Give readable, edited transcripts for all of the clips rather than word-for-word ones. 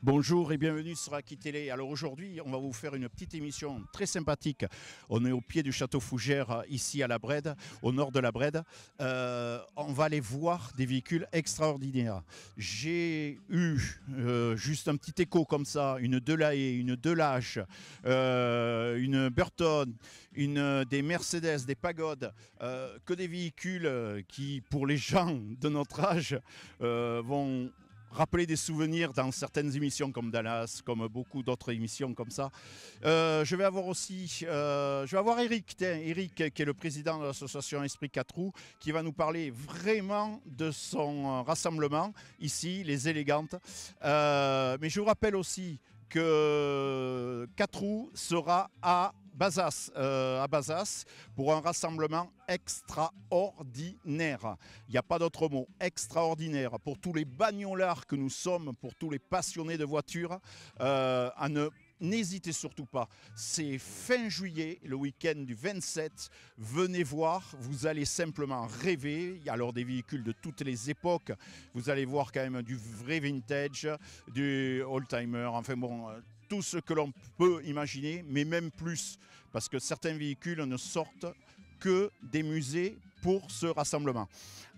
Bonjour et bienvenue sur Aki Télé. Alors aujourd'hui, on va vous faire une petite émission très sympathique. On est au pied du château Fougères, ici à la Brède, au nord de la Brède. On va aller voir des véhicules extraordinaires. J'ai eu juste un petit écho comme ça, une Delahaye, une Delage, une Burton, des Mercedes, des Pagodes, que des véhicules qui, pour les gens de notre âge, vont rappeler des souvenirs dans certaines émissions comme Dallas, comme beaucoup d'autres émissions comme ça. Je vais avoir aussi Eric, Eric qui est le président de l'association Esprit 4 roues, qui va nous parler vraiment de son rassemblement ici, les Élégantes. Mais je vous rappelle aussi que 4 roues sera à Bazas pour un rassemblement extraordinaire. Il n'y a pas d'autre mot, extraordinaire. Pour tous les bagnolards que nous sommes, pour tous les passionnés de voitures, n'hésitez surtout pas. C'est fin juillet, le week-end du 27. Venez voir, vous allez simplement rêver. Il y a alors des véhicules de toutes les époques. Vous allez voir quand même du vrai vintage, du oldtimer, enfin bon, tout ce que l'on peut imaginer, mais même plus, parce que certains véhicules ne sortent que des musées pour ce rassemblement.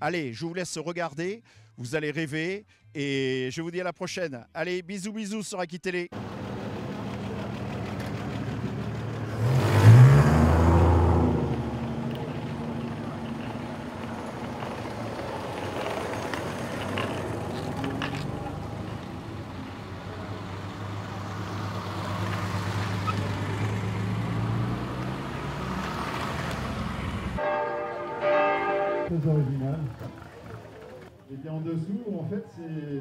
Allez, je vous laisse regarder, vous allez rêver, et je vous dis à la prochaine. Allez, bisous bisous sur Aki Télé. Très original. Et bien en dessous, en fait, c'est...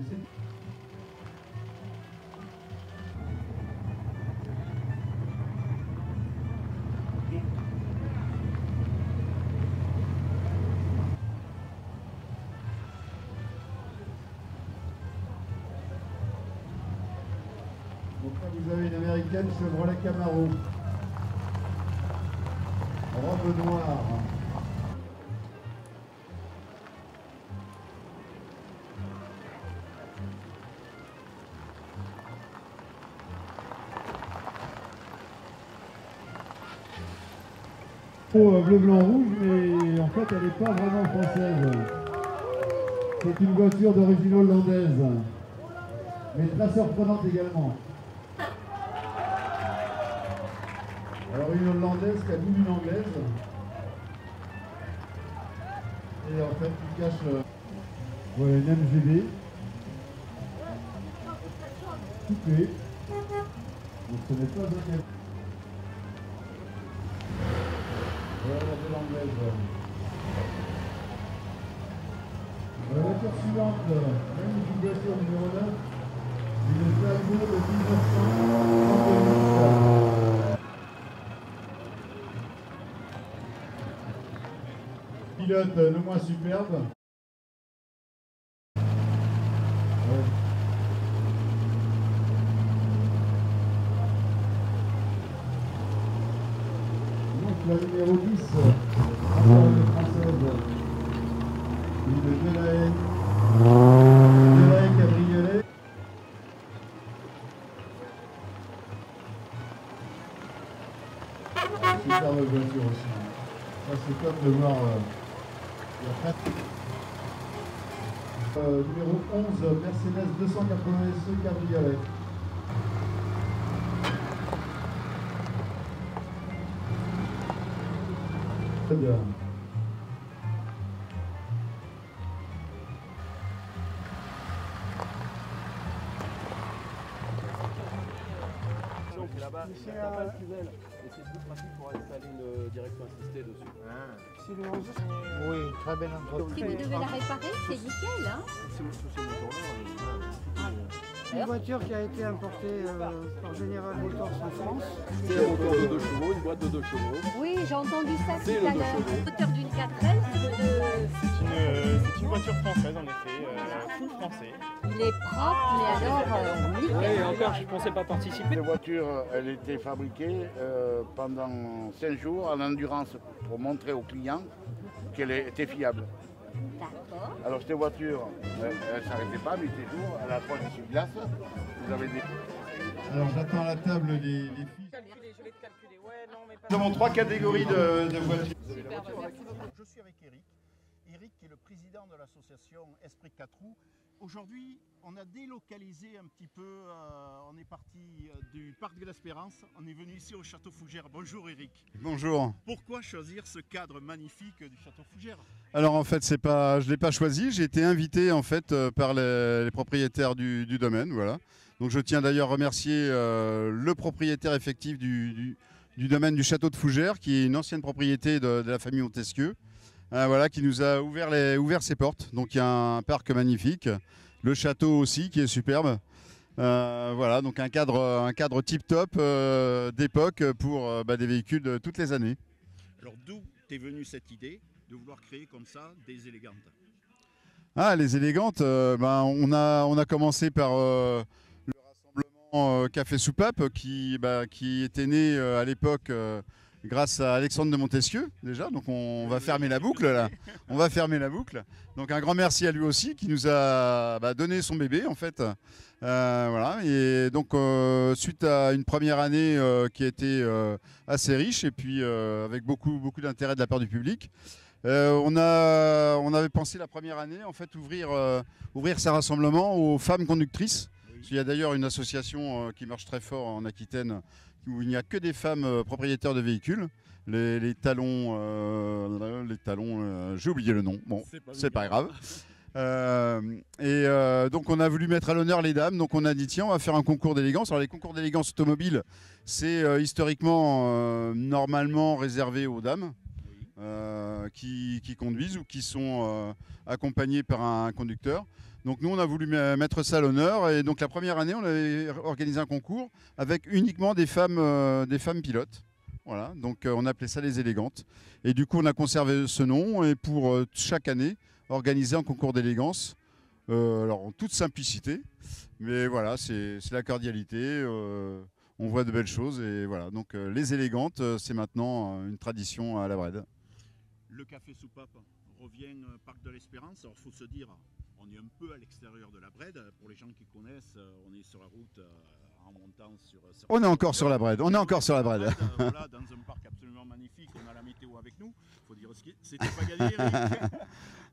Donc là, vous avez une américaine Chevrolet Camaro. Robe noire. Bleu, blanc, rouge, mais en fait elle n'est pas vraiment française. C'est une voiture d'origine hollandaise, mais très surprenante également. Alors une hollandaise qui a double une anglaise. Et en fait qui cache voilà, une MGB. Coupée. Donc ce n'est pas un camion. Voilà la belle anglaise. La voiture suivante, même une voiture numéro 9, une Twingo de 1938. Pilote le moins superbe. Ouais. La numéro 10, encore une française, une Delahaye cabriolet. Superbe voiture aussi. Ça c'est top de voir numéro 11, Mercedes 280 SE cabriolet. Très bien. Là-bas, il n'y a pas de tunnel. Et c'est plus pratique pour installer une direction assistée dessus. C'est le oui, très belle entreprise. Si vous devez la réparer, c'est nickel, hein? Sous ce moteur-là, Une voiture qui a été importée par General Motors en France. c'est un moteur de 2 chevaux, une boîte de 2 chevaux. Oui, j'ai entendu ça C'est tout le à l'heure. Moteur d'une 4L, C'est une voiture française en effet, full français. il est propre, mais alors nickel. Oui, encore, je ne pensais pas participer. La voiture, elle était fabriquée pendant 5 jours en endurance pour montrer aux clients qu'elle était fiable. D'accord. Alors cette voiture, elle ne s'arrêtait pas, mais toujours à la fois du glace. Vous avez des... Alors j'attends à la table les filles. Nous avons 3 catégories de voitures. Je suis avec Eric. Eric qui est le président de l'association Esprit 4 roues. Aujourd'hui, on a délocalisé un petit peu, on est parti du Parc de l'Espérance, on est venu ici au Château Fougères. Bonjour Eric. Bonjour. Pourquoi choisir ce cadre magnifique du Château Fougères? Alors en fait, je ne l'ai pas choisi, j'ai été invité en fait par les propriétaires du domaine, voilà. Donc je tiens d'ailleurs à remercier le propriétaire effectif du domaine du Château de Fougères, qui est une ancienne propriété de la famille Montesquieu. Voilà, qui nous a ouvert ses portes. Donc il y a un parc magnifique, le château aussi qui est superbe. Voilà, donc un cadre tip-top d'époque pour des véhicules de toutes les années. Alors d'où t'es venue cette idée de vouloir créer comme ça des élégantes? Ah, les élégantes, on a commencé par le rassemblement Café Soupape qui était né à l'époque grâce à Alexandre de Montesquieu déjà, donc on va fermer la boucle là. On va fermer la boucle. Donc un grand merci à lui aussi qui nous a donné son bébé en fait. Voilà. Et donc suite à une première année qui a été assez riche et puis avec beaucoup d'intérêt de la part du public, on avait pensé la première année en fait ouvrir ces rassemblements aux femmes conductrices. Il y a d'ailleurs une association qui marche très fort en Aquitaine où il n'y a que des femmes propriétaires de véhicules. Les talons, j'ai oublié le nom, bon, c'est pas grave. Donc on a voulu mettre à l'honneur les dames, donc on a dit tiens on va faire un concours d'élégance. Alors les concours d'élégance automobile, c'est historiquement normalement réservé aux dames qui conduisent ou qui sont accompagnées par un conducteur. Donc nous on a voulu mettre ça à l'honneur et donc la première année on avait organisé un concours avec uniquement des femmes pilotes. Voilà, donc on appelait ça les élégantes. Et du coup on a conservé ce nom et pour chaque année organiser un concours d'élégance. Alors en toute simplicité, mais voilà c'est la cordialité. On voit de belles choses et voilà. Donc les élégantes c'est maintenant une tradition à la Brède. Le Café Soupape revient Parc de l'Espérance. Alors il faut se dire, on est un peu à l'extérieur de la Brède. Pour les gens qui connaissent, on est sur la route en montant sur... On est encore sur la Brède, on est encore sur la Brède. Voilà, dans un parc absolument magnifique, on a la météo avec nous. Il faut dire ce qui c'était pas gagné, Eric.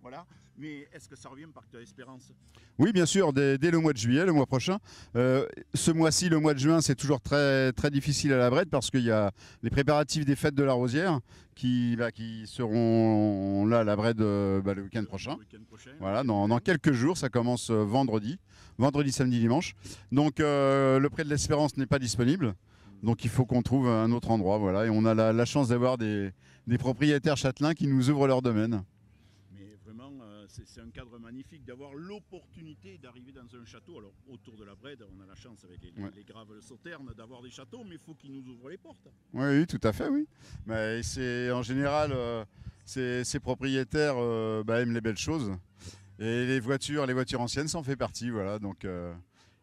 Voilà. Mais est-ce que ça revient Parc de l'Espérance? Oui, bien sûr, dès le mois de juillet, le mois prochain. Ce mois-ci, le mois de juin, c'est toujours très, très difficile à la Brède parce qu'il y a les préparatifs des fêtes de la Rosière qui seront là à la Brède le week-end prochain. Voilà, dans quelques jours, ça commence vendredi, samedi, dimanche. Donc le pré de l'Espérance n'est pas disponible. Donc il faut qu'on trouve un autre endroit. Voilà. Et on a la chance d'avoir des propriétaires châtelains qui nous ouvrent leur domaine. C'est un cadre magnifique d'avoir l'opportunité d'arriver dans un château. Alors autour de la Brède, on a la chance avec les graves sauternes d'avoir des châteaux, mais il faut qu'ils nous ouvrent les portes. Oui, tout à fait, oui. Mais en général, ces propriétaires aiment les belles choses. Et les voitures anciennes, ça en fait partie. Voilà. Donc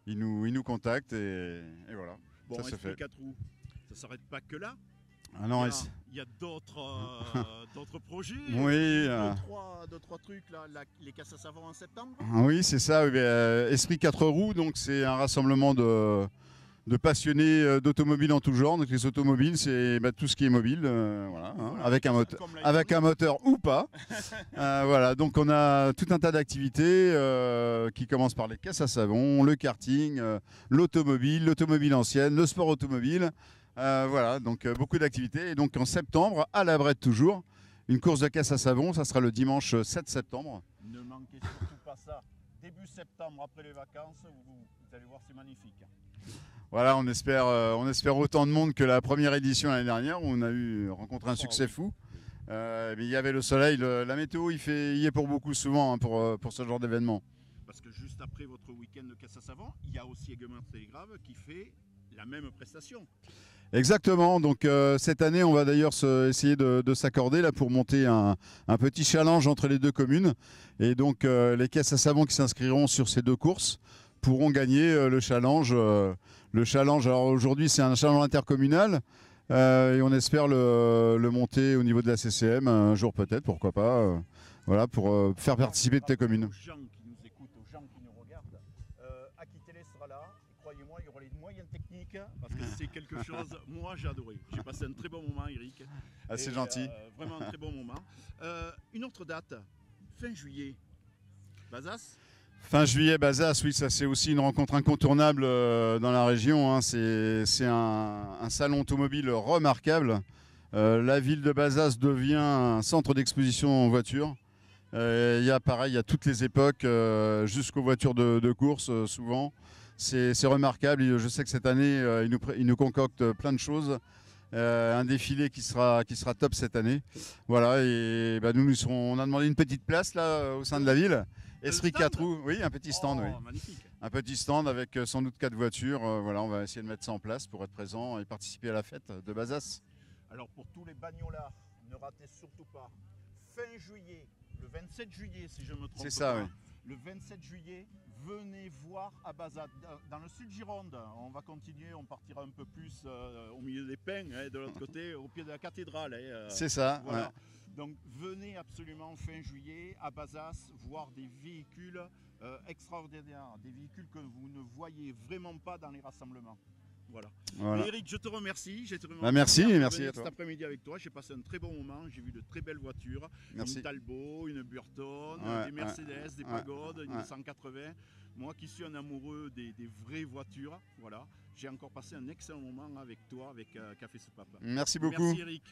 ils nous contactent et voilà. Bon, ça se fait. 4 roues, ça ne s'arrête pas que là. Ah non, il y a d'autres projets. Oui. Deux, trois trucs, là, les casses à savon en septembre. Oui, c'est ça. Oui, Esprit 4 roues, donc c'est un rassemblement de passionnés d'automobiles en tout genre. Donc les automobiles, c'est tout ce qui est mobile, voilà, avec un moteur ou pas. Voilà, donc on a tout un tas d'activités qui commencent par les casses à savon, le karting, l'automobile ancienne, le sport automobile. Voilà, donc beaucoup d'activités. Et donc en septembre, à la Brède toujours, une course de casse à savon, ça sera le dimanche 7 septembre. Ne manquez surtout pas ça. Début septembre, après les vacances, vous allez voir, c'est magnifique. Voilà, on espère autant de monde que la première édition l'année dernière où on a rencontré un succès fou. Mais il y avait le soleil, la météo, il est pour beaucoup souvent pour ce genre d'événement. Parce que juste après votre week-end de casse à savon, il y a aussi Aiguemont Télégrave qui fait la même prestation. Exactement, donc cette année on va d'ailleurs essayer de s'accorder là pour monter un petit challenge entre les deux communes et donc les caisses à savon qui s'inscriront sur ces deux courses pourront gagner le challenge. Alors aujourd'hui c'est un challenge intercommunal et on espère le monter au niveau de la CCM un jour peut-être, pourquoi pas. voilà, pour faire participer toutes les communes. Aux gens qui nous écoutent, aux gens qui nous regardent, Aquitélé sera là. Et croyez-moi, il y aura les moyens techniques parce que c'est quelque chose. Moi, j'ai adoré. J'ai passé un très bon moment, Eric. Ah, c'est gentil. Vraiment un très bon moment. Une autre date, fin juillet. Bazas. Fin juillet, Bazas, oui, ça c'est aussi une rencontre incontournable dans la région. Hein. C'est un salon automobile remarquable. La ville de Bazas devient un centre d'exposition en voiture. Il y a pareil, il y a toutes les époques, jusqu'aux voitures de course souvent. C'est remarquable. Je sais que cette année, il nous concocte plein de choses. Un défilé qui sera top cette année. Voilà, et bah, on a demandé une petite place là au sein de la ville. Esprit 4 roues, oui, un petit stand, oui. Magnifique. Un petit stand avec sans doute 4 voitures. Voilà, on va essayer de mettre ça en place pour être présent et participer à la fête de Bazas. Alors pour tous les bagnolards, ne ratez surtout pas. Fin juillet, le 27 juillet si je me trompe pas. C'est ça, oui. Le 27 juillet, venez voir à Bazas, dans le sud Gironde. On va continuer, on partira un peu plus au milieu des pins, hein, de l'autre côté, au pied de la cathédrale. C'est ça, voilà. ouais. Donc venez absolument fin juillet à Bazas voir des véhicules extraordinaires, des véhicules que vous ne voyez vraiment pas dans les rassemblements. Voilà. Voilà. Eric, je te remercie. Merci de à venir toi. Cet après-midi avec toi, j'ai passé un très bon moment. J'ai vu de très belles voitures. Merci. Une Talbot, une Burton, des Mercedes, des Pagodes, une 180. Moi qui suis un amoureux des vraies voitures, voilà. J'ai encore passé un excellent moment avec toi, avec Café Soupape. Merci beaucoup. Merci Eric.